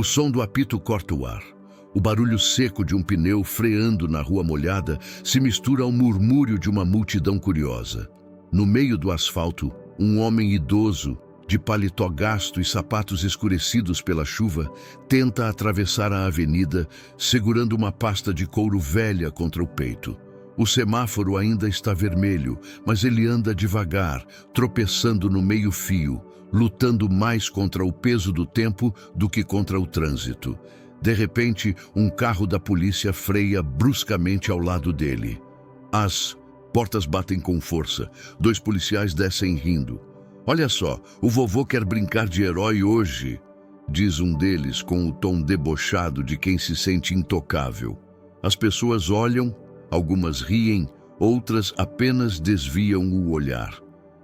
O som do apito corta o ar. O barulho seco de um pneu freando na rua molhada se mistura ao murmúrio de uma multidão curiosa. No meio do asfalto, um homem idoso, de paletó gasto e sapatos escurecidos pela chuva, tenta atravessar a avenida, segurando uma pasta de couro velha contra o peito. O semáforo ainda está vermelho, mas ele anda devagar, tropeçando no meio-fio, lutando mais contra o peso do tempo do que contra o trânsito. De repente, um carro da polícia freia bruscamente ao lado dele. As portas batem com força. 2 policiais descem rindo. "Olha só, o vovô quer brincar de herói hoje", diz um deles com o tom debochado de quem se sente intocável. As pessoas olham, algumas riem, outras apenas desviam o olhar.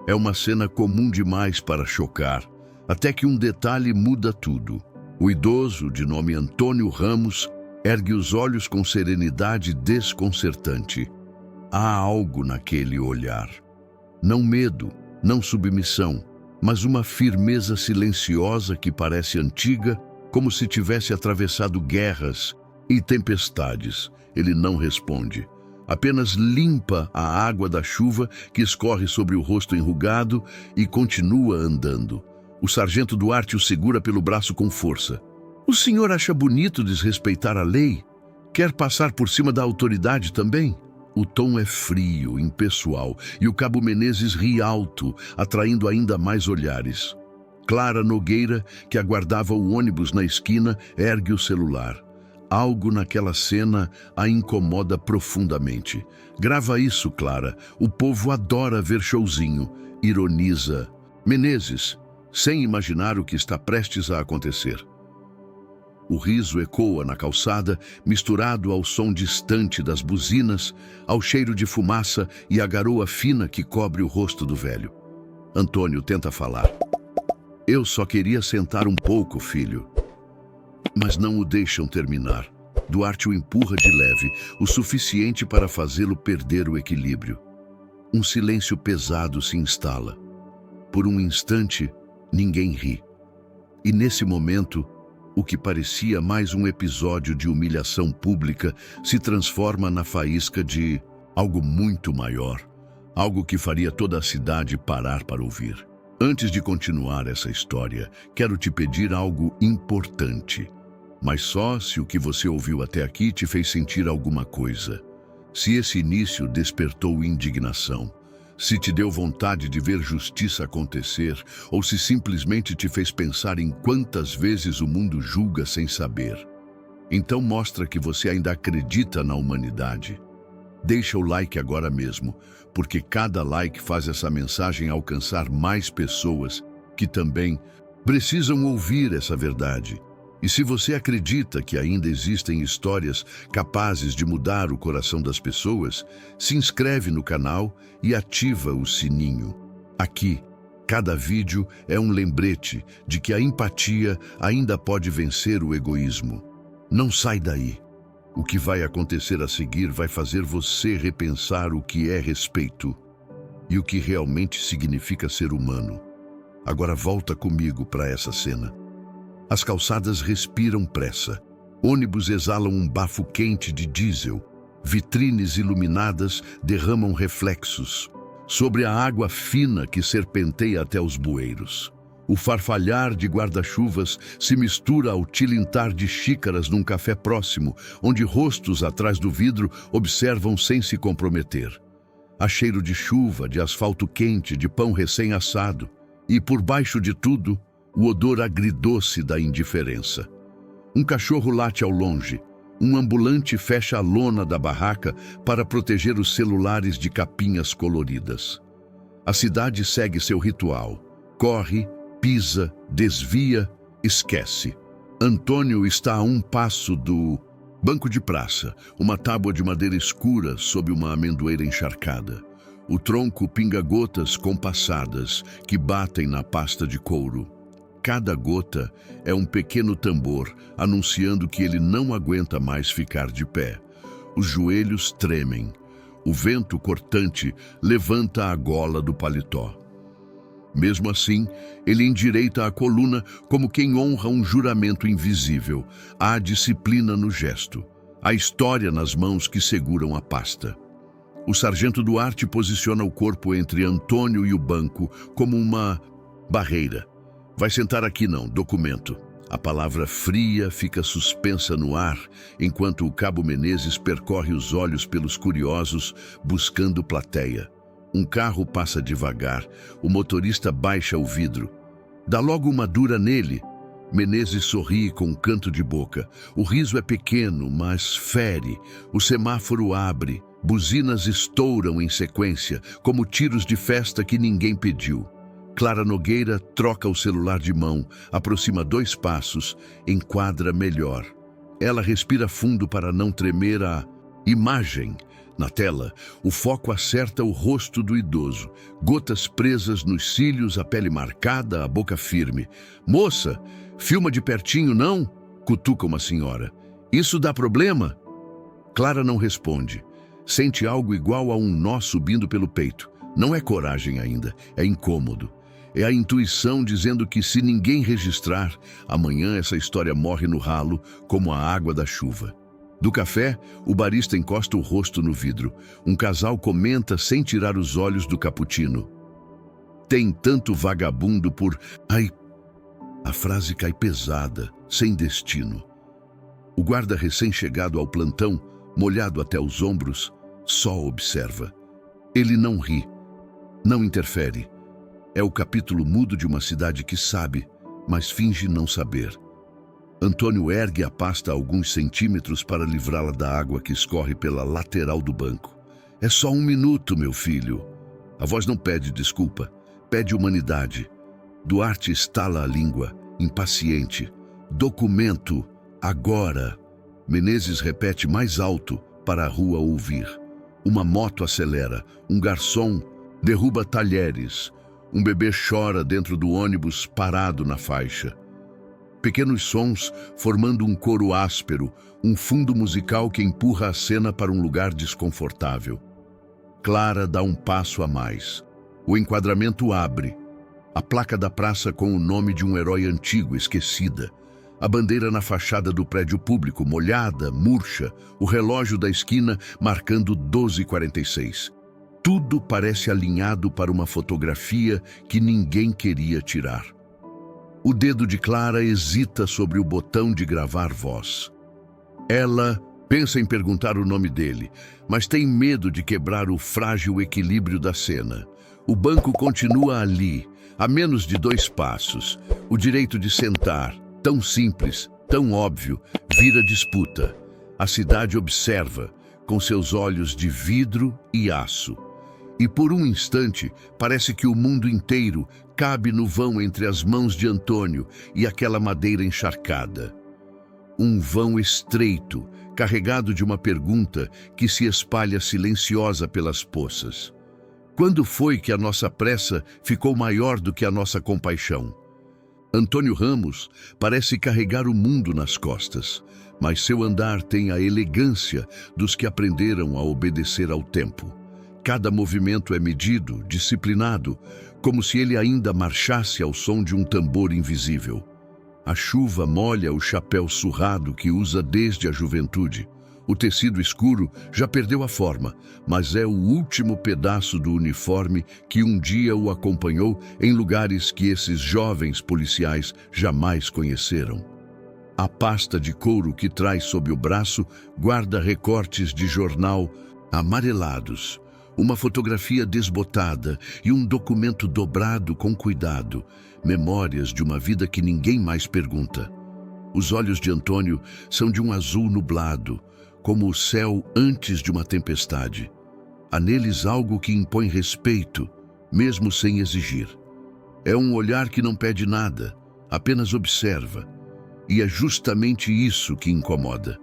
É uma cena comum demais para chocar, até que um detalhe muda tudo. O idoso, de nome Antônio Ramos, ergue os olhos com serenidade desconcertante. Há algo naquele olhar. Não medo, não submissão, mas uma firmeza silenciosa que parece antiga, como se tivesse atravessado guerras e tempestades. Ele não responde. Apenas limpa a água da chuva que escorre sobre o rosto enrugado e continua andando. O sargento Duarte o segura pelo braço com força. "O senhor acha bonito desrespeitar a lei? Quer passar por cima da autoridade também?" O tom é frio, impessoal, e o cabo Menezes ri alto, atraindo ainda mais olhares. Clara Nogueira, que aguardava o ônibus na esquina, ergue o celular. Algo naquela cena a incomoda profundamente. "Grava isso, Clara. O povo adora ver showzinho", ironiza Menezes, sem imaginar o que está prestes a acontecer. O riso ecoa na calçada, misturado ao som distante das buzinas, ao cheiro de fumaça e à garoa fina que cobre o rosto do velho. Antônio tenta falar. "Eu só queria sentar um pouco, filho." Mas não o deixam terminar. Duarte o empurra de leve, o suficiente para fazê-lo perder o equilíbrio. Um silêncio pesado se instala. Por um instante, ninguém ri. E nesse momento, o que parecia mais um episódio de humilhação pública se transforma na faísca de algo muito maior, algo que faria toda a cidade parar para ouvir. Antes de continuar essa história, quero te pedir algo importante. Mas só se o que você ouviu até aqui te fez sentir alguma coisa. Se esse início despertou indignação, se te deu vontade de ver justiça acontecer, ou se simplesmente te fez pensar em quantas vezes o mundo julga sem saber. Então mostra que você ainda acredita na humanidade. Deixa o like agora mesmo, porque cada like faz essa mensagem alcançar mais pessoas que também precisam ouvir essa verdade. E se você acredita que ainda existem histórias capazes de mudar o coração das pessoas, se inscreve no canal e ativa o sininho. Aqui, cada vídeo é um lembrete de que a empatia ainda pode vencer o egoísmo. Não sai daí. O que vai acontecer a seguir vai fazer você repensar o que é respeito e o que realmente significa ser humano. Agora volta comigo para essa cena. As calçadas respiram pressa. Ônibus exalam um bafo quente de diesel. Vitrines iluminadas derramam reflexos sobre a água fina que serpenteia até os bueiros. O farfalhar de guarda-chuvas se mistura ao tilintar de xícaras num café próximo, onde rostos atrás do vidro observam sem se comprometer. Há cheiro de chuva, de asfalto quente, de pão recém-assado. E por baixo de tudo, o odor agridoce da indiferença. Um cachorro late ao longe. Um ambulante fecha a lona da barraca para proteger os celulares de capinhas coloridas. A cidade segue seu ritual. Corre, pisa, desvia, esquece. Antônio está a um passo do banco de praça, uma tábua de madeira escura sob uma amendoeira encharcada. O tronco pinga gotas compassadas que batem na pasta de couro. Cada gota é um pequeno tambor anunciando que ele não aguenta mais ficar de pé. Os joelhos tremem. O vento cortante levanta a gola do paletó. Mesmo assim, ele endireita a coluna como quem honra um juramento invisível. Há disciplina no gesto, há história nas mãos que seguram a pasta. O sargento Duarte posiciona o corpo entre Antônio e o banco como uma barreira. Vai sentar aqui não, documento. A palavra fria fica suspensa no ar, enquanto o cabo Menezes percorre os olhos pelos curiosos, buscando plateia. Um carro passa devagar, o motorista baixa o vidro. Dá logo uma dura nele. Menezes sorri com um canto de boca. O riso é pequeno, mas fere. O semáforo abre. Buzinas estouram em sequência, como tiros de festa que ninguém pediu. Clara Nogueira troca o celular de mão, aproxima 2 passos, enquadra melhor. Ela respira fundo para não tremer a imagem. Na tela, o foco acerta o rosto do idoso. Gotas presas nos cílios, a pele marcada, a boca firme. "Moça, filma de pertinho, não?" cutuca uma senhora. "Isso dá problema?" Clara não responde. Sente algo igual a um nó subindo pelo peito. Não é coragem ainda, é incômodo. É a intuição dizendo que se ninguém registrar, amanhã essa história morre no ralo, como a água da chuva. Do café, o barista encosta o rosto no vidro. Um casal comenta sem tirar os olhos do cappuccino. "Tem tanto vagabundo por... Ai..." A frase cai pesada, sem destino. O guarda recém-chegado ao plantão, molhado até os ombros, só observa. Ele não ri, não interfere. É o capítulo mudo de uma cidade que sabe, mas finge não saber. Antônio ergue a pasta a alguns centímetros para livrá-la da água que escorre pela lateral do banco. "É só 1 minuto, meu filho." A voz não pede desculpa, pede humanidade. Duarte estala a língua, impaciente. "Documento, agora." Menezes repete mais alto para a rua ouvir. Uma moto acelera, um garçom derruba talheres. Um bebê chora dentro do ônibus parado na faixa. Pequenos sons formando um coro áspero, um fundo musical que empurra a cena para um lugar desconfortável. Clara dá um passo a mais. O enquadramento abre. A placa da praça com o nome de um herói antigo, esquecida. A bandeira na fachada do prédio público, molhada, murcha. O relógio da esquina marcando 12h46. Tudo parece alinhado para uma fotografia que ninguém queria tirar. O dedo de Clara hesita sobre o botão de gravar voz. Ela pensa em perguntar o nome dele, mas tem medo de quebrar o frágil equilíbrio da cena. O banco continua ali, a menos de 2 passos. O direito de sentar, tão simples, tão óbvio, vira disputa. A cidade observa, com seus olhos de vidro e aço. E por um instante, parece que o mundo inteiro cabe no vão entre as mãos de Antônio e aquela madeira encharcada. Um vão estreito, carregado de uma pergunta que se espalha silenciosa pelas poças. Quando foi que a nossa pressa ficou maior do que a nossa compaixão? Antônio Ramos parece carregar o mundo nas costas, mas seu andar tem a elegância dos que aprenderam a obedecer ao tempo. Cada movimento é medido, disciplinado, como se ele ainda marchasse ao som de um tambor invisível. A chuva molha o chapéu surrado que usa desde a juventude. O tecido escuro já perdeu a forma, mas é o último pedaço do uniforme que um dia o acompanhou em lugares que esses jovens policiais jamais conheceram. A pasta de couro que traz sob o braço guarda recortes de jornal amarelados, uma fotografia desbotada e um documento dobrado com cuidado, memórias de uma vida que ninguém mais pergunta. Os olhos de Antônio são de um azul nublado, como o céu antes de uma tempestade. Há neles algo que impõe respeito, mesmo sem exigir. É um olhar que não pede nada, apenas observa. E é justamente isso que incomoda.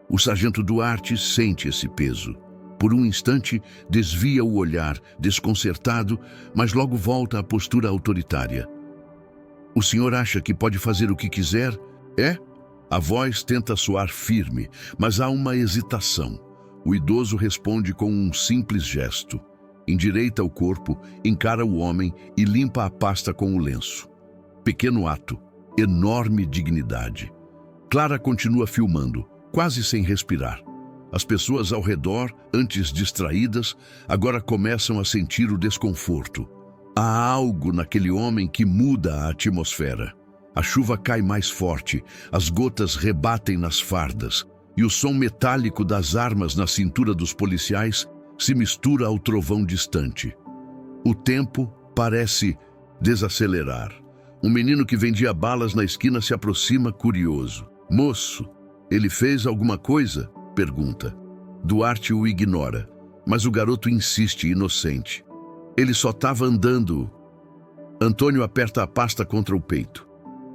O sargento Duarte sente esse peso. Por um instante, desvia o olhar, desconcertado, mas logo volta à postura autoritária. "O senhor acha que pode fazer o que quiser?" "É?" A voz tenta soar firme, mas há uma hesitação. O idoso responde com um simples gesto. Endireita o corpo, encara o homem e limpa a pasta com o lenço. Pequeno ato, enorme dignidade. Clara continua filmando, quase sem respirar. As pessoas ao redor, antes distraídas, agora começam a sentir o desconforto. Há algo naquele homem que muda a atmosfera. A chuva cai mais forte, as gotas rebatem nas fardas, e o som metálico das armas na cintura dos policiais se mistura ao trovão distante. O tempo parece desacelerar. Um menino que vendia balas na esquina se aproxima curioso. "Moço, ele fez alguma coisa?" pergunta. Duarte o ignora, mas o garoto insiste, inocente. "Ele só estava andando." Antônio aperta a pasta contra o peito.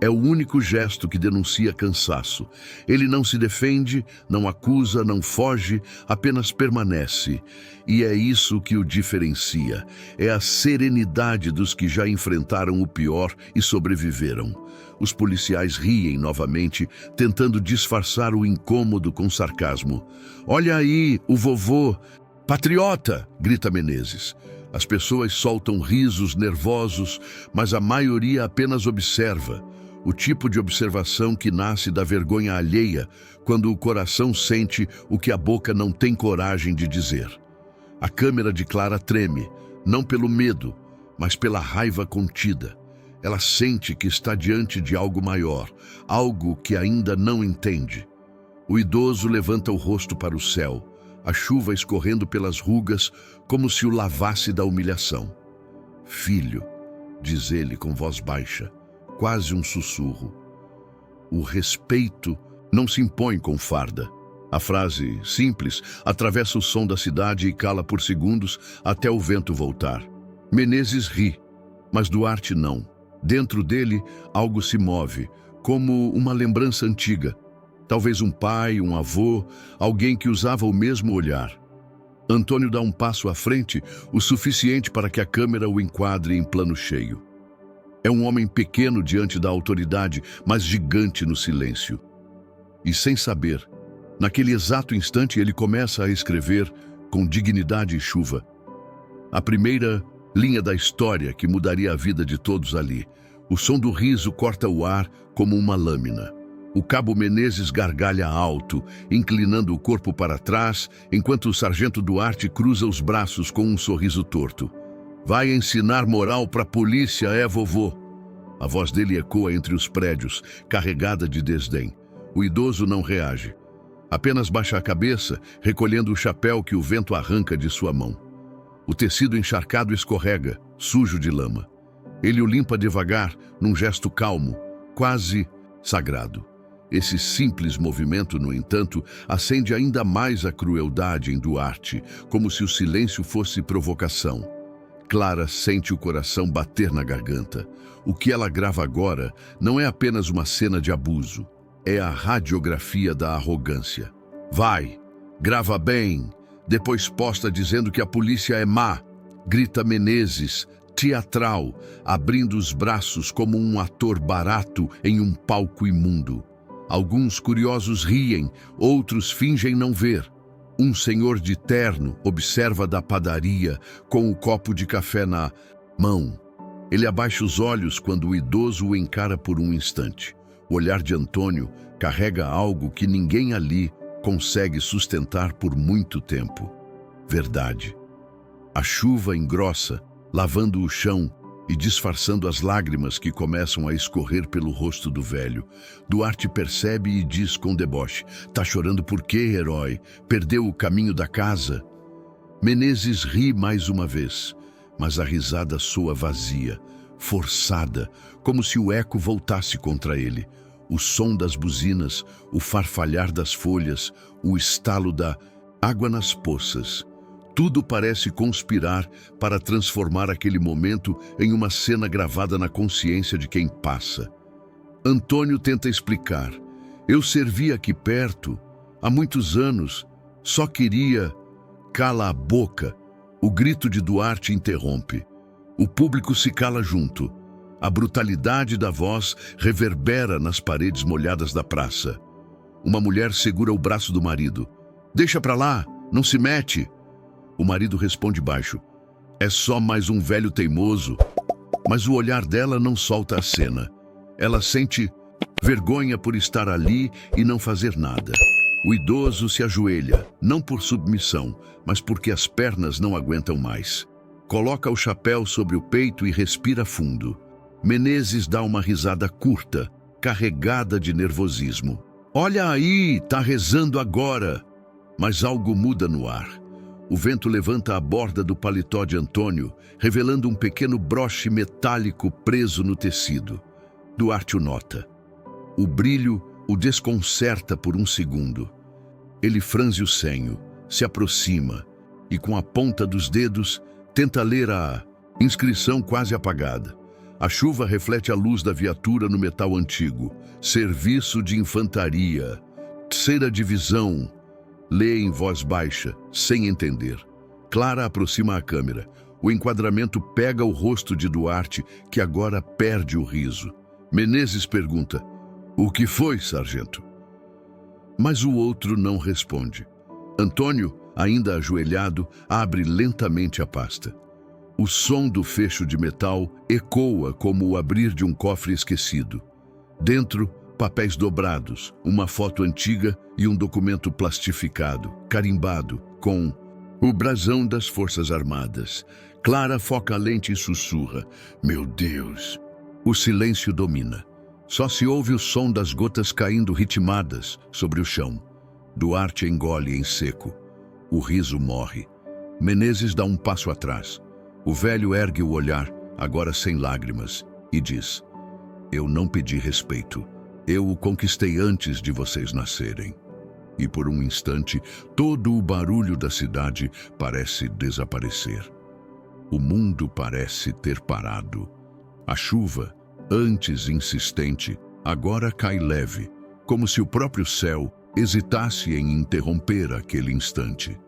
É o único gesto que denuncia cansaço. Ele não se defende, não acusa, não foge, apenas permanece. E é isso que o diferencia. É a serenidade dos que já enfrentaram o pior e sobreviveram. Os policiais riem novamente, tentando disfarçar o incômodo com sarcasmo. "Olha aí, o vovô! Patriota!" grita Menezes. As pessoas soltam risos nervosos, mas a maioria apenas observa. O tipo de observação que nasce da vergonha alheia, quando o coração sente o que a boca não tem coragem de dizer. A câmera de Clara treme, não pelo medo, mas pela raiva contida. Ela sente que está diante de algo maior, algo que ainda não entende. O idoso levanta o rosto para o céu, a chuva escorrendo pelas rugas, como se o lavasse da humilhação. "Filho", diz ele com voz baixa, quase um sussurro. O respeito não se impõe com farda. A frase, simples, atravessa o som da cidade e cala por segundos até o vento voltar. Menezes ri, mas Duarte não. Dentro dele, algo se move, como uma lembrança antiga. Talvez um pai, um avô, alguém que usava o mesmo olhar. Antônio dá um passo à frente, o suficiente para que a câmera o enquadre em plano cheio. É um homem pequeno diante da autoridade, mas gigante no silêncio. E sem saber, naquele exato instante ele começa a escrever com dignidade e chuva. A primeira linha da história que mudaria a vida de todos ali. O som do riso corta o ar como uma lâmina. O cabo Menezes gargalha alto, inclinando o corpo para trás, enquanto o sargento Duarte cruza os braços com um sorriso torto. "Vai ensinar moral pra polícia, é, vovô?" A voz dele ecoa entre os prédios, carregada de desdém. O idoso não reage. Apenas baixa a cabeça, recolhendo o chapéu que o vento arranca de sua mão. O tecido encharcado escorrega, sujo de lama. Ele o limpa devagar, num gesto calmo, quase sagrado. Esse simples movimento, no entanto, acende ainda mais a crueldade em Duarte, como se o silêncio fosse provocação. Clara sente o coração bater na garganta. O que ela grava agora não é apenas uma cena de abuso, é a radiografia da arrogância. "Vai, grava bem, depois posta dizendo que a polícia é má", grita Menezes, teatral, abrindo os braços como um ator barato em um palco imundo. Alguns curiosos riem, outros fingem não ver. Um senhor de terno observa da padaria com o copo de café na mão. Ele abaixa os olhos quando o idoso o encara por um instante. O olhar de Antônio carrega algo que ninguém ali consegue sustentar por muito tempo. Verdade. A chuva engrossa, lavando o chão e disfarçando as lágrimas que começam a escorrer pelo rosto do velho. Duarte percebe e diz com deboche: "Tá chorando por quê, herói? Perdeu o caminho da casa?" Menezes ri mais uma vez, mas a risada soa vazia, forçada, como se o eco voltasse contra ele. O som das buzinas, o farfalhar das folhas, o estalo da água nas poças. Tudo parece conspirar para transformar aquele momento em uma cena gravada na consciência de quem passa. Antônio tenta explicar. "Eu servi aqui perto, há muitos anos, só queria..." Cala a boca. O grito de Duarte interrompe. O público se cala junto. A brutalidade da voz reverbera nas paredes molhadas da praça. Uma mulher segura o braço do marido. "Deixa pra lá, não se mete." O marido responde baixo: É só mais um velho teimoso. Mas o olhar dela não solta a cena. Ela sente vergonha por estar ali e não fazer nada. O idoso se ajoelha, não por submissão, mas porque as pernas não aguentam mais. Coloca o chapéu sobre o peito e respira fundo. Menezes dá uma risada curta, carregada de nervosismo. Olha aí, tá rezando agora. Mas algo muda no ar. O vento levanta a borda do paletó de Antônio, revelando um pequeno broche metálico preso no tecido. Duarte o nota. O brilho o desconcerta por um segundo. Ele franze o senho, se aproxima e, com a ponta dos dedos, tenta ler a inscrição quase apagada. A chuva reflete a luz da viatura no metal antigo. Serviço de Infantaria, 3ª Divisão. Lê em voz baixa, sem entender. Clara aproxima a câmera. O enquadramento pega o rosto de Duarte, que agora perde o riso. Menezes pergunta: "O que foi, sargento?" Mas o outro não responde. Antônio, ainda ajoelhado, abre lentamente a pasta. O som do fecho de metal ecoa como o abrir de um cofre esquecido. Dentro, papéis dobrados, uma foto antiga e um documento plastificado, carimbado, com o brasão das Forças Armadas. Clara foca a lente e sussurra: "Meu Deus!" O silêncio domina. Só se ouve o som das gotas caindo ritmadas sobre o chão. Duarte engole em seco. O riso morre. Menezes dá um passo atrás. O velho ergue o olhar, agora sem lágrimas, e diz: "Eu não pedi respeito. Eu o conquistei antes de vocês nascerem." E por um instante, todo o barulho da cidade parece desaparecer. O mundo parece ter parado. A chuva, antes insistente, agora cai leve, como se o próprio céu hesitasse em interromper aquele instante.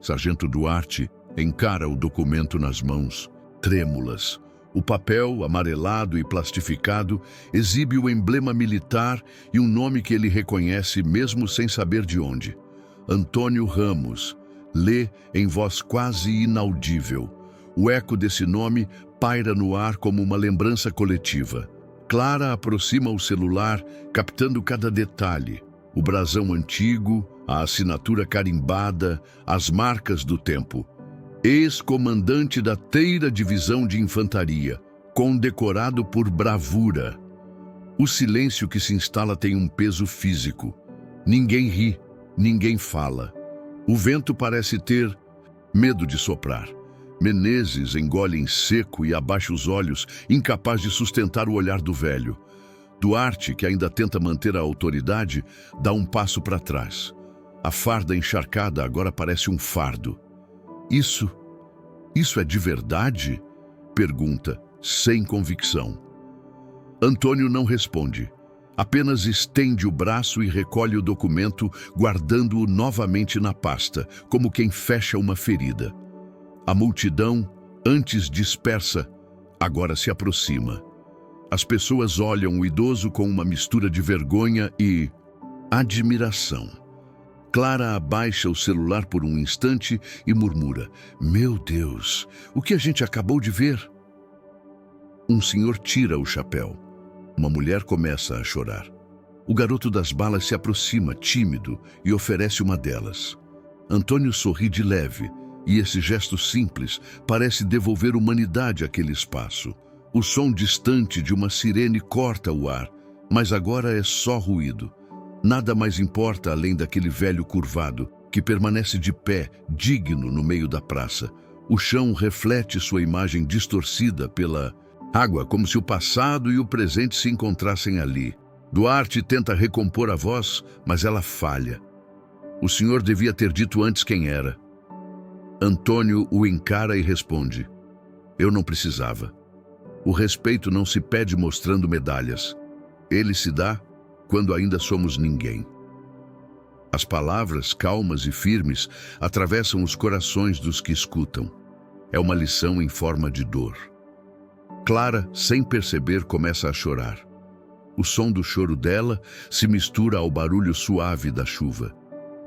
Sargento Duarte encara o documento nas mãos, trêmulas. O papel, amarelado e plastificado, exibe o emblema militar e um nome que ele reconhece mesmo sem saber de onde. Antônio Ramos. Lê em voz quase inaudível. O eco desse nome paira no ar como uma lembrança coletiva. Clara aproxima o celular, captando cada detalhe. O brasão antigo, a assinatura carimbada, as marcas do tempo. Ex-comandante da 3ª Divisão de Infantaria, condecorado por bravura. O silêncio que se instala tem um peso físico. Ninguém ri, ninguém fala. O vento parece ter medo de soprar. Menezes engole em seco e abaixa os olhos, incapaz de sustentar o olhar do velho. Duarte, que ainda tenta manter a autoridade, dá um passo para trás. A farda encharcada agora parece um fardo. Isso é de verdade?" pergunta, sem convicção. Antônio não responde. Apenas estende o braço e recolhe o documento, guardando-o novamente na pasta, como quem fecha uma ferida. A multidão, antes dispersa, agora se aproxima. As pessoas olham o idoso com uma mistura de vergonha e admiração. Clara abaixa o celular por um instante e murmura: "Meu Deus, o que a gente acabou de ver?" Um senhor tira o chapéu. Uma mulher começa a chorar. O garoto das balas se aproxima, tímido, e oferece uma delas. Antônio sorri de leve, e esse gesto simples parece devolver humanidade àquele espaço. O som distante de uma sirene corta o ar, mas agora é só ruído. Nada mais importa além daquele velho curvado, que permanece de pé, digno no meio da praça. O chão reflete sua imagem distorcida pela água, como se o passado e o presente se encontrassem ali. Duarte tenta recompor a voz, mas ela falha. O senhor devia ter dito antes quem era. Antônio o encara e responde: "Eu não precisava. O respeito não se pede mostrando medalhas. Ele se dá quando ainda somos ninguém." As palavras, calmas e firmes, atravessam os corações dos que escutam. É uma lição em forma de dor. Clara, sem perceber, começa a chorar. O som do choro dela se mistura ao barulho suave da chuva.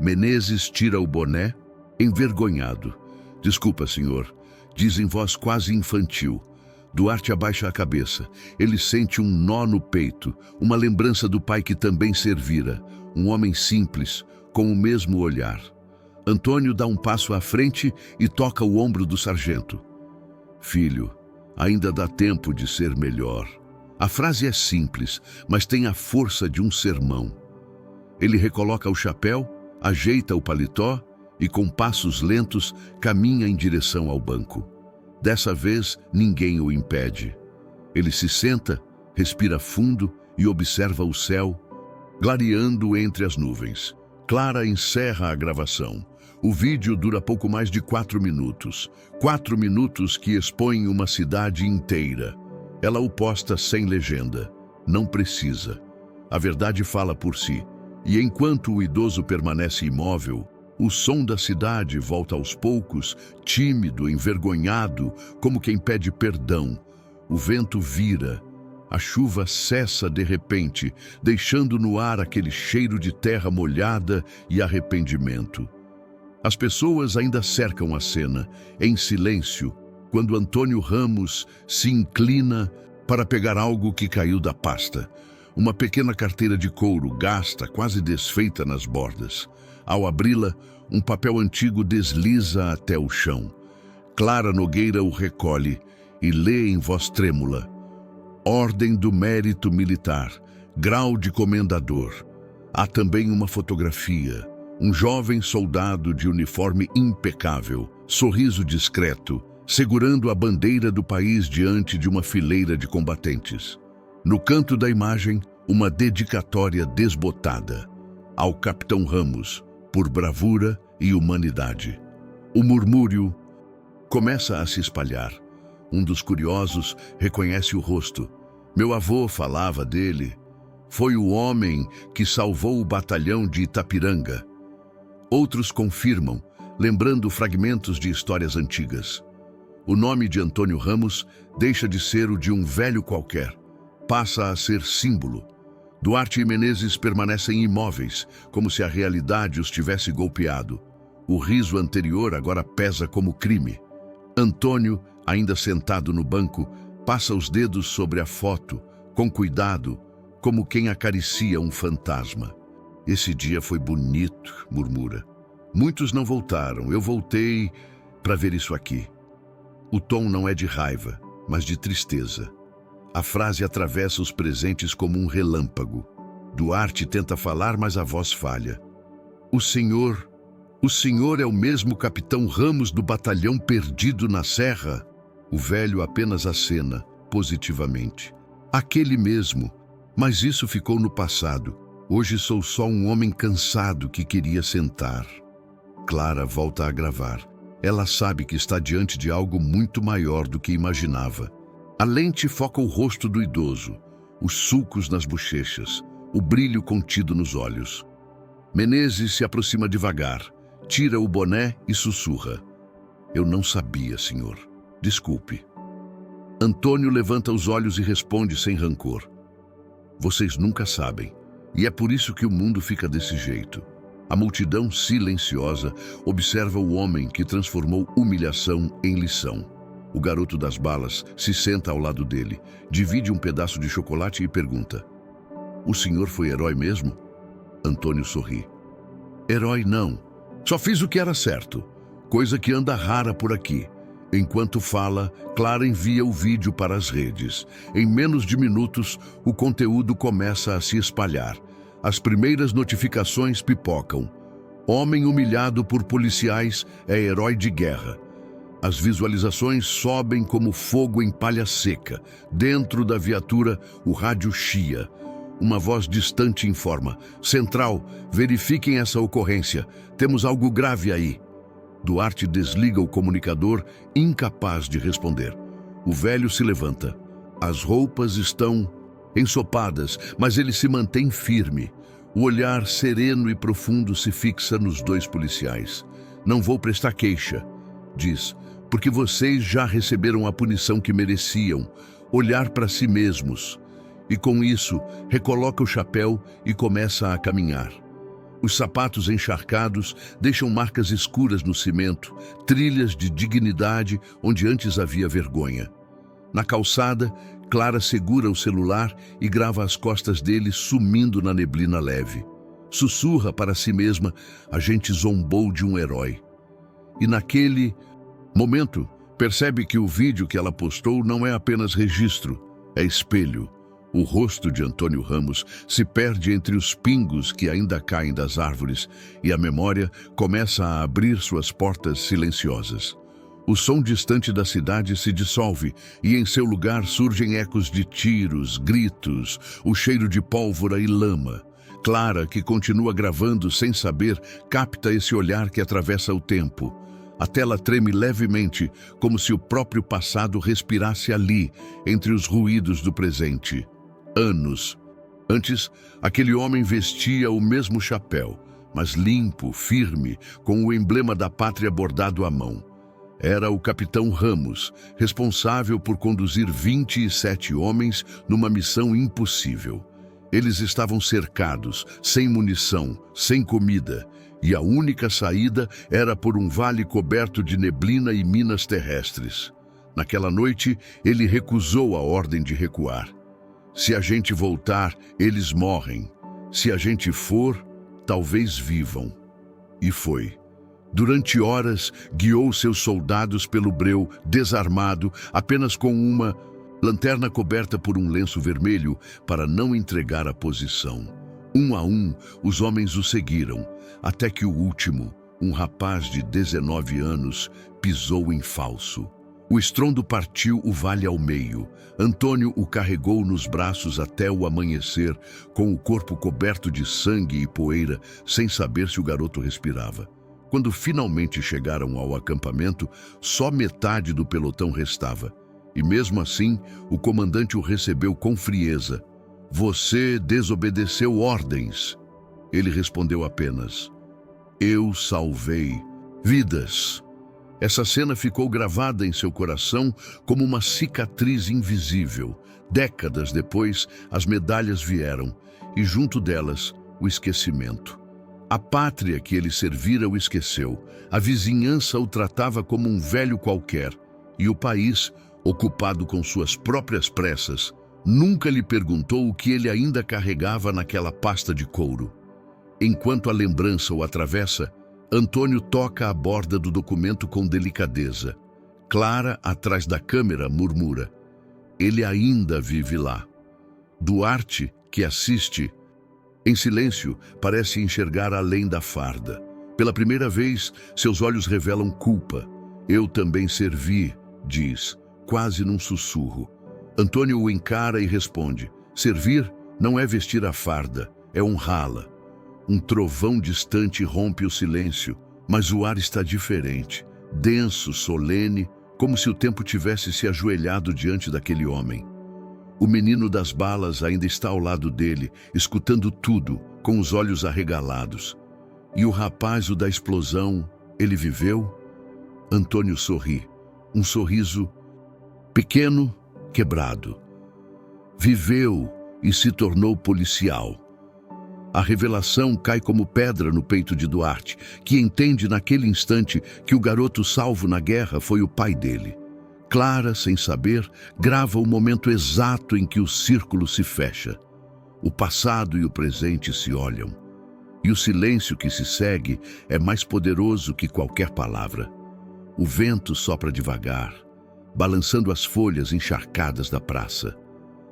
Menezes tira o boné, envergonhado. "Desculpa, senhor. diz em voz quase infantil. Duarte abaixa a cabeça. Ele sente um nó no peito, uma lembrança do pai que também servira, um homem simples, com o mesmo olhar. Antônio dá um passo à frente e toca o ombro do sargento. Filho, ainda dá tempo de ser melhor. A frase é simples, mas tem a força de um sermão. Ele recoloca o chapéu, ajeita o paletó e, com passos lentos, caminha em direção ao banco. Dessa vez, ninguém o impede. Ele se senta, respira fundo e observa o céu, clareando entre as nuvens. Clara encerra a gravação. O vídeo dura pouco mais de 4 minutos. 4 minutos que expõem uma cidade inteira. Ela o posta sem legenda. Não precisa. A verdade fala por si. E enquanto o idoso permanece imóvel, o som da cidade volta aos poucos, tímido, envergonhado, como quem pede perdão. O vento vira. A chuva cessa de repente, deixando no ar aquele cheiro de terra molhada e arrependimento. As pessoas ainda cercam a cena, em silêncio, quando Antônio Ramos se inclina para pegar algo que caiu da pasta. Uma pequena carteira de couro gasta, quase desfeita nas bordas. Ao abri-la, um papel antigo desliza até o chão. Clara Nogueira o recolhe e lê em voz trêmula. Ordem do Mérito Militar, grau de comendador. Há também uma fotografia. Um jovem soldado de uniforme impecável, sorriso discreto, segurando a bandeira do país diante de uma fileira de combatentes. No canto da imagem, uma dedicatória desbotada. Ao Capitão Ramos, por bravura e humanidade. O murmúrio começa a se espalhar. Um dos curiosos reconhece o rosto. Meu avô falava dele. Foi o homem que salvou o batalhão de Itapiranga. Outros confirmam, lembrando fragmentos de histórias antigas. O nome de Antônio Ramos deixa de ser o de um velho qualquer. Passa a ser símbolo. Duarte e Menezes permanecem imóveis, como se a realidade os tivesse golpeado. O riso anterior agora pesa como crime. Antônio, ainda sentado no banco, passa os dedos sobre a foto, com cuidado, como quem acaricia um fantasma. Esse dia foi bonito, murmura. Muitos não voltaram, eu voltei para ver isso aqui. O tom não é de raiva, mas de tristeza. A frase atravessa os presentes como um relâmpago. Duarte tenta falar, mas a voz falha. O senhor é o mesmo Capitão Ramos do batalhão perdido na serra? O velho apenas acena, positivamente. Aquele mesmo, mas isso ficou no passado. Hoje sou só um homem cansado que queria sentar. Clara volta a gravar. Ela sabe que está diante de algo muito maior do que imaginava. A lente foca o rosto do idoso, os sulcos nas bochechas, o brilho contido nos olhos. Menezes se aproxima devagar, tira o boné e sussurra. Eu não sabia, senhor. Desculpe. Antônio levanta os olhos e responde sem rancor. Vocês nunca sabem, e é por isso que o mundo fica desse jeito. A multidão silenciosa observa o homem que transformou humilhação em lição. O garoto das balas se senta ao lado dele, divide um pedaço de chocolate e pergunta. O senhor foi herói mesmo? Antônio sorri. Herói não. Só fiz o que era certo. Coisa que anda rara por aqui. Enquanto fala, Clara envia o vídeo para as redes. Em menos de minutos, o conteúdo começa a se espalhar. As primeiras notificações pipocam. Homem humilhado por policiais é herói de guerra. As visualizações sobem como fogo em palha seca. Dentro da viatura, o rádio chia. Uma voz distante informa. Central, verifiquem essa ocorrência. Temos algo grave aí. Duarte desliga o comunicador, incapaz de responder. O velho se levanta. As roupas estão ensopadas, mas ele se mantém firme. O olhar sereno e profundo se fixa nos dois policiais. Não vou prestar queixa, diz, porque vocês já receberam a punição que mereciam. Olhar para si mesmos. E com isso, recoloca o chapéu e começa a caminhar. Os sapatos encharcados deixam marcas escuras no cimento, trilhas de dignidade onde antes havia vergonha. Na calçada, Clara segura o celular e grava as costas dele sumindo na neblina leve. Sussurra para si mesma: a gente zombou de um herói. E naquele momento, percebe que o vídeo que ela postou não é apenas registro, é espelho. O rosto de Antônio Ramos se perde entre os pingos que ainda caem das árvores e a memória começa a abrir suas portas silenciosas. O som distante da cidade se dissolve e em seu lugar surgem ecos de tiros, gritos, o cheiro de pólvora e lama. Clara, que continua gravando sem saber, capta esse olhar que atravessa o tempo. A tela treme levemente, como se o próprio passado respirasse ali, entre os ruídos do presente. Anos. Antes, aquele homem vestia o mesmo chapéu, mas limpo, firme, com o emblema da pátria bordado à mão. Era o capitão Ramos, responsável por conduzir 27 homens numa missão impossível. Eles estavam cercados, sem munição, sem comida, e a única saída era por um vale coberto de neblina e minas terrestres. Naquela noite, ele recusou a ordem de recuar. Se a gente voltar, eles morrem. Se a gente for, talvez vivam. E foi. Durante horas, guiou seus soldados pelo breu, desarmado, apenas com uma lanterna coberta por um lenço vermelho para não entregar a posição. Um a um, os homens o seguiram, até que o último, um rapaz de 19 anos, pisou em falso. O estrondo partiu o vale ao meio. Antônio o carregou nos braços até o amanhecer, com o corpo coberto de sangue e poeira, sem saber se o garoto respirava. Quando finalmente chegaram ao acampamento, só metade do pelotão restava. E mesmo assim, o comandante o recebeu com frieza. Você desobedeceu ordens. Ele respondeu apenas: eu salvei vidas. Essa cena ficou gravada em seu coração como uma cicatriz invisível. Décadas depois, as medalhas vieram, e junto delas, o esquecimento. A pátria que ele servira o esqueceu, a vizinhança o tratava como um velho qualquer, e o país, ocupado com suas próprias pressas, nunca lhe perguntou o que ele ainda carregava naquela pasta de couro. Enquanto a lembrança o atravessa, Antônio toca a borda do documento com delicadeza. Clara, atrás da câmera, murmura: ele ainda vive lá. Duarte, que assiste, em silêncio, parece enxergar além da farda. Pela primeira vez, seus olhos revelam culpa. Eu também servi, diz, quase num sussurro. Antônio o encara e responde: servir não é vestir a farda, é honrá-la. Um trovão distante rompe o silêncio, mas o ar está diferente, denso, solene, como se o tempo tivesse se ajoelhado diante daquele homem. O menino das balas ainda está ao lado dele, escutando tudo, com os olhos arregalados. E o rapaz, o da explosão, ele viveu? Antônio sorri, um sorriso pequeno, quebrado. Viveu e se tornou policial. A revelação cai como pedra no peito de Duarte, que entende naquele instante que o garoto salvo na guerra foi o pai dele. Clara, sem saber, grava o momento exato em que o círculo se fecha. O passado e o presente se olham. E o silêncio que se segue é mais poderoso que qualquer palavra. O vento sopra devagar, balançando as folhas encharcadas da praça.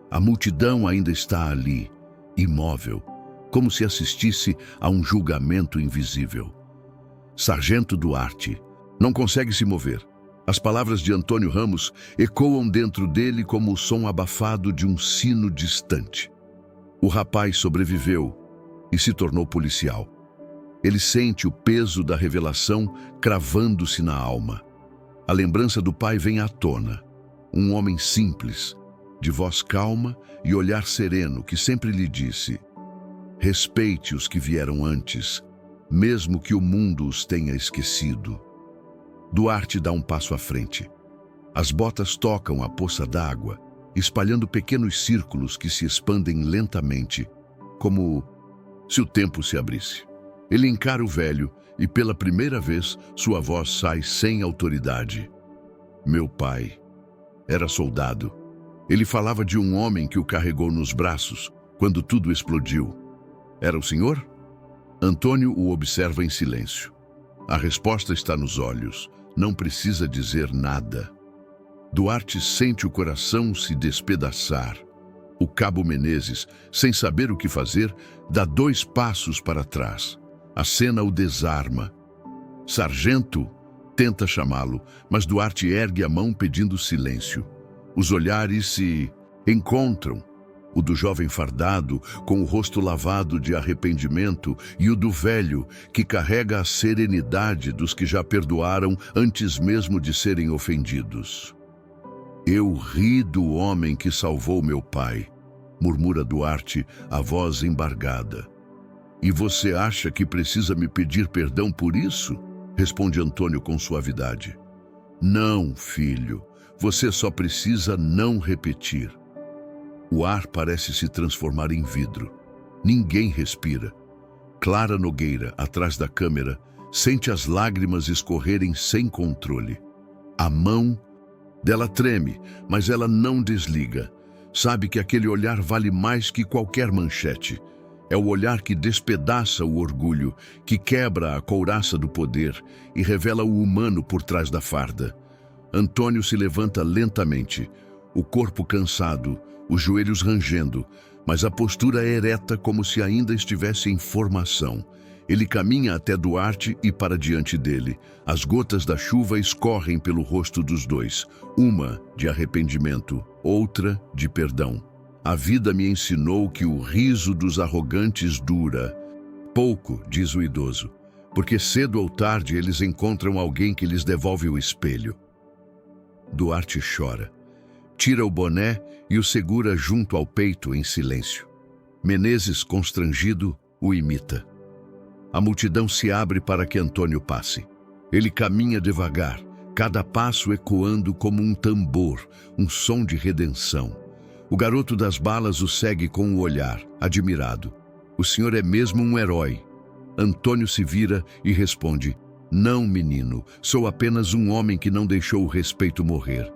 A multidão ainda está ali, imóvel, como se assistisse a um julgamento invisível. Sargento Duarte não consegue se mover. As palavras de Antônio Ramos ecoam dentro dele como o som abafado de um sino distante. O rapaz sobreviveu e se tornou policial. Ele sente o peso da revelação cravando-se na alma. A lembrança do pai vem à tona. Um homem simples, de voz calma e olhar sereno, que sempre lhe disse: respeite os que vieram antes, mesmo que o mundo os tenha esquecido. Duarte dá um passo à frente. As botas tocam a poça d'água, espalhando pequenos círculos que se expandem lentamente, como se o tempo se abrisse. Ele encara o velho e, pela primeira vez, sua voz sai sem autoridade. Meu pai era soldado. Ele falava de um homem que o carregou nos braços quando tudo explodiu. Era o senhor? Antônio o observa em silêncio. A resposta está nos olhos. Não precisa dizer nada. Duarte sente o coração se despedaçar. O cabo Menezes, sem saber o que fazer, dá 2 passos para trás. A cena o desarma. Sargento tenta chamá-lo, mas Duarte ergue a mão pedindo silêncio. Os olhares se encontram. O do jovem fardado, com o rosto lavado de arrependimento, e o do velho, que carrega a serenidade dos que já perdoaram antes mesmo de serem ofendidos. Eu ri do homem que salvou meu pai, murmura Duarte, a voz embargada. E você acha que precisa me pedir perdão por isso? Responde Antônio com suavidade. Não, filho, você só precisa não repetir. O ar parece se transformar em vidro. Ninguém respira. Clara Nogueira, atrás da câmera, sente as lágrimas escorrerem sem controle. A mão dela treme, mas ela não desliga. Sabe que aquele olhar vale mais que qualquer manchete. É o olhar que despedaça o orgulho, que quebra a couraça do poder e revela o humano por trás da farda. Antônio se levanta lentamente, o corpo cansado, os joelhos rangendo, mas a postura é ereta como se ainda estivesse em formação. Ele caminha até Duarte e para diante dele. As gotas da chuva escorrem pelo rosto dos dois, uma de arrependimento, outra de perdão. A vida me ensinou que o riso dos arrogantes dura pouco, diz o idoso, porque cedo ou tarde eles encontram alguém que lhes devolve o espelho. Duarte chora. Tira o boné e o segura junto ao peito em silêncio. Menezes, constrangido, o imita. A multidão se abre para que Antônio passe. Ele caminha devagar, cada passo ecoando como um tambor, um som de redenção. O garoto das balas o segue com o olhar, admirado. O senhor é mesmo um herói. Antônio se vira e responde: não, menino, sou apenas um homem que não deixou o respeito morrer.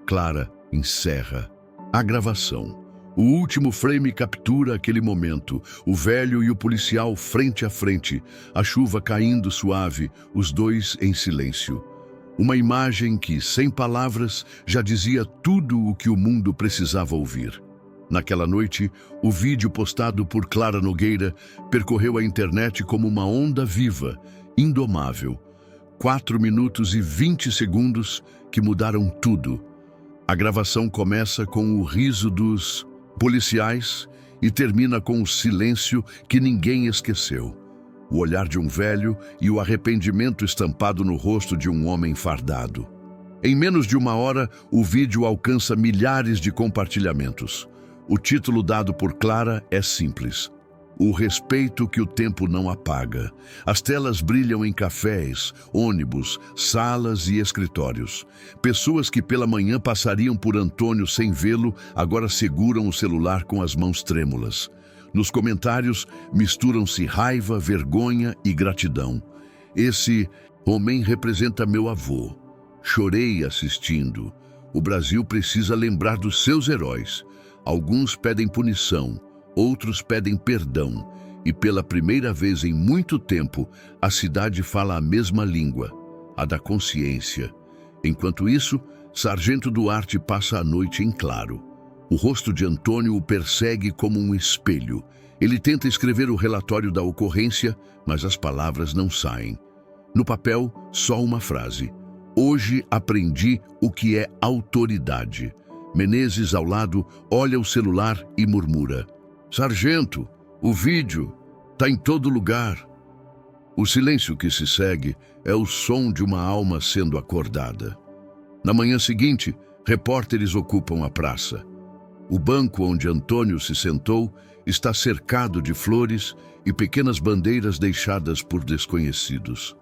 Clara encerra a gravação. O último frame captura aquele momento, o velho e o policial frente a frente, a chuva caindo suave, os dois em silêncio. Uma imagem que, sem palavras, já dizia tudo o que o mundo precisava ouvir. Naquela noite, o vídeo postado por Clara Nogueira percorreu a internet como uma onda viva, indomável. 4 minutos e 20 segundos que mudaram tudo. A gravação começa com o riso dos policiais e termina com o silêncio que ninguém esqueceu. O olhar de um velho e o arrependimento estampado no rosto de um homem fardado. Em menos de 1 hora, o vídeo alcança milhares de compartilhamentos. O título dado por Clara é simples: o respeito que o tempo não apaga. As telas brilham em cafés, ônibus, salas e escritórios. Pessoas que pela manhã passariam por Antônio sem vê-lo, agora seguram o celular com as mãos trêmulas. Nos comentários, misturam-se raiva, vergonha e gratidão. Esse homem representa meu avô. Chorei assistindo. O Brasil precisa lembrar dos seus heróis. Alguns pedem punição, outros pedem perdão. E pela primeira vez em muito tempo, a cidade fala a mesma língua, a da consciência. Enquanto isso, Sargento Duarte passa a noite em claro. O rosto de Antônio o persegue como um espelho. Ele tenta escrever o relatório da ocorrência, mas as palavras não saem. No papel, só uma frase: hoje aprendi o que é autoridade. Menezes, ao lado, olha o celular e murmura: sargento, o vídeo está em todo lugar. O silêncio que se segue é o som de uma alma sendo acordada. Na manhã seguinte, repórteres ocupam a praça. O banco onde Antônio se sentou está cercado de flores e pequenas bandeiras deixadas por desconhecidos.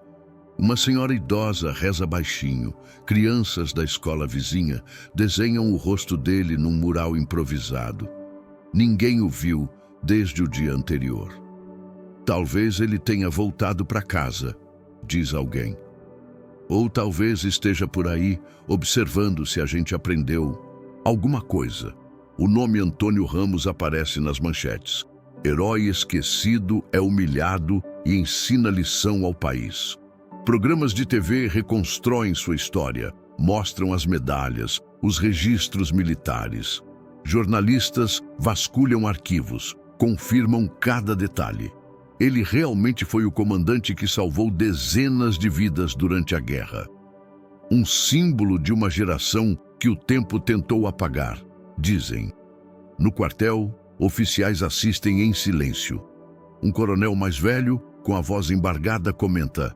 Uma senhora idosa reza baixinho. Crianças da escola vizinha desenham o rosto dele num mural improvisado. Ninguém o viu desde o dia anterior. Talvez ele tenha voltado para casa, diz alguém. Ou talvez esteja por aí observando se a gente aprendeu alguma coisa. O nome Antônio Ramos aparece nas manchetes. Herói esquecido é humilhado e ensina lição ao país. Programas de TV reconstroem sua história, mostram as medalhas, os registros militares. Jornalistas vasculham arquivos, confirmam cada detalhe. Ele realmente foi o comandante que salvou dezenas de vidas durante a guerra. Um símbolo de uma geração que o tempo tentou apagar, dizem. No quartel, oficiais assistem em silêncio. Um coronel mais velho, com a voz embargada, comenta: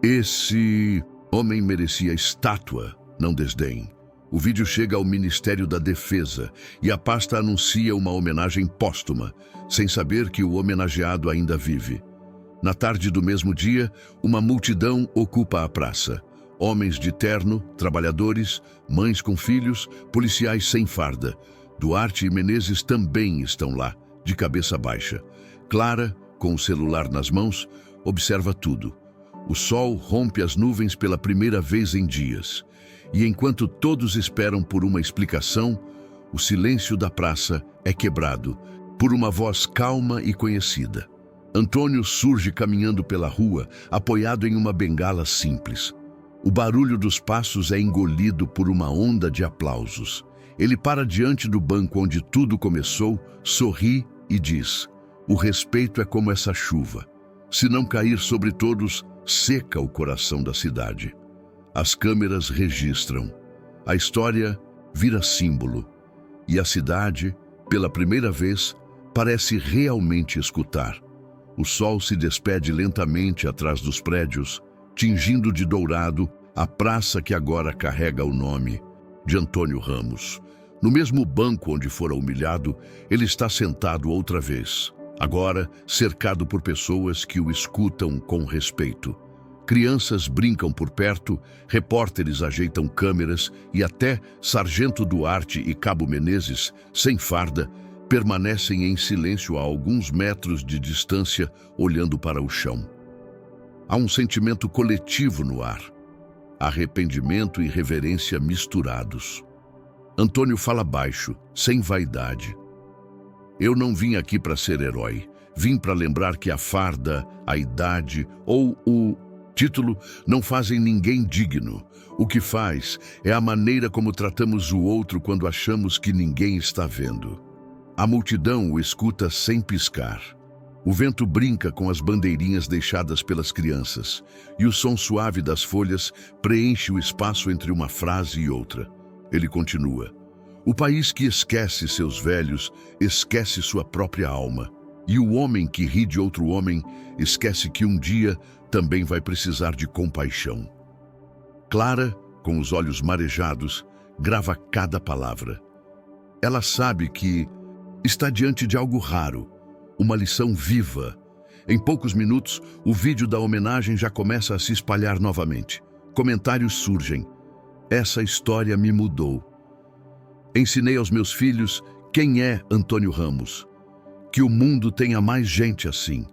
"Esse homem merecia estátua, não desdém." O vídeo chega ao Ministério da Defesa e a pasta anuncia uma homenagem póstuma, sem saber que o homenageado ainda vive. Na tarde do mesmo dia, uma multidão ocupa a praça. Homens de terno, trabalhadores, mães com filhos, policiais sem farda. Duarte e Menezes também estão lá, de cabeça baixa. Clara, com o celular nas mãos, observa tudo. O sol rompe as nuvens pela primeira vez em dias. E enquanto todos esperam por uma explicação, o silêncio da praça é quebrado por uma voz calma e conhecida. Antônio surge caminhando pela rua, apoiado em uma bengala simples. O barulho dos passos é engolido por uma onda de aplausos. Ele para diante do banco onde tudo começou, sorri e diz: "O respeito é como essa chuva. Se não cair sobre todos, seca o coração da cidade." As câmeras registram. A história vira símbolo. E a cidade, pela primeira vez, parece realmente escutar. O sol se despede lentamente atrás dos prédios, tingindo de dourado a praça que agora carrega o nome de Antônio Ramos. No mesmo banco onde fora humilhado, ele está sentado outra vez, agora cercado por pessoas que o escutam com respeito. Crianças brincam por perto, repórteres ajeitam câmeras e até Sargento Duarte e Cabo Menezes, sem farda, permanecem em silêncio a alguns metros de distância, olhando para o chão. Há um sentimento coletivo no ar. Arrependimento e reverência misturados. Antônio fala baixo, sem vaidade. "Eu não vim aqui para ser herói. Vim para lembrar que a farda, a idade ou o título não fazem ninguém digno. O que faz é a maneira como tratamos o outro quando achamos que ninguém está vendo." A multidão o escuta sem piscar. O vento brinca com as bandeirinhas deixadas pelas crianças, e o som suave das folhas preenche o espaço entre uma frase e outra. Ele continua: "O país que esquece seus velhos, esquece sua própria alma. E o homem que ri de outro homem, esquece que um dia também vai precisar de compaixão." Clara, com os olhos marejados, grava cada palavra. Ela sabe que está diante de algo raro, uma lição viva. Em poucos minutos, o vídeo da homenagem já começa a se espalhar novamente. Comentários surgem. "Essa história me mudou. Ensinei aos meus filhos quem é Antônio Ramos. Que o mundo tenha mais gente assim."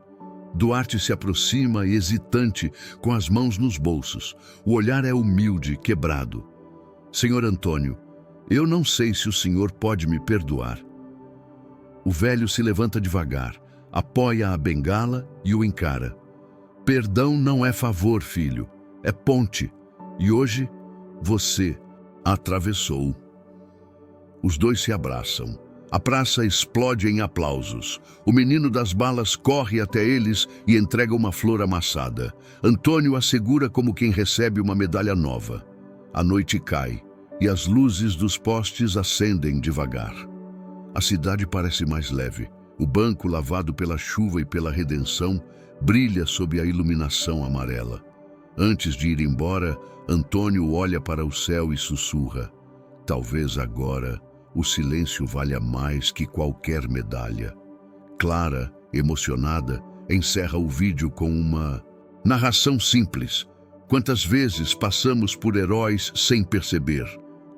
Duarte se aproxima, hesitante, com as mãos nos bolsos. O olhar é humilde, quebrado. "Senhor Antônio, eu não sei se o senhor pode me perdoar." O velho se levanta devagar, apoia a bengala e o encara. "Perdão não é favor, filho, é ponte. E hoje, você atravessou." Os dois se abraçam. A praça explode em aplausos. O menino das balas corre até eles e entrega uma flor amassada. Antônio a segura como quem recebe uma medalha nova. A noite cai e as luzes dos postes acendem devagar. A cidade parece mais leve. O banco, lavado pela chuva e pela redenção, brilha sob a iluminação amarela. Antes de ir embora, Antônio olha para o céu e sussurra: "Talvez agora o silêncio valha mais que qualquer medalha." Clara, emocionada, encerra o vídeo com uma narração simples. Quantas vezes passamos por heróis sem perceber?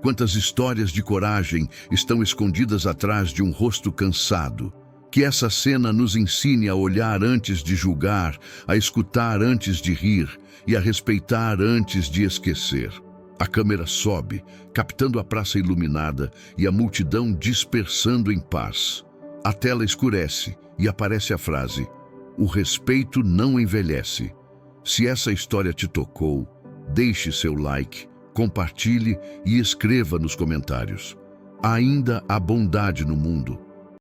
Quantas histórias de coragem estão escondidas atrás de um rosto cansado? Que essa cena nos ensine a olhar antes de julgar, a escutar antes de rir e a respeitar antes de esquecer. A câmera sobe, captando a praça iluminada e a multidão dispersando em paz. A tela escurece e aparece a frase: "O respeito não envelhece". Se essa história te tocou, deixe seu like, compartilhe e escreva nos comentários. Ainda há bondade no mundo.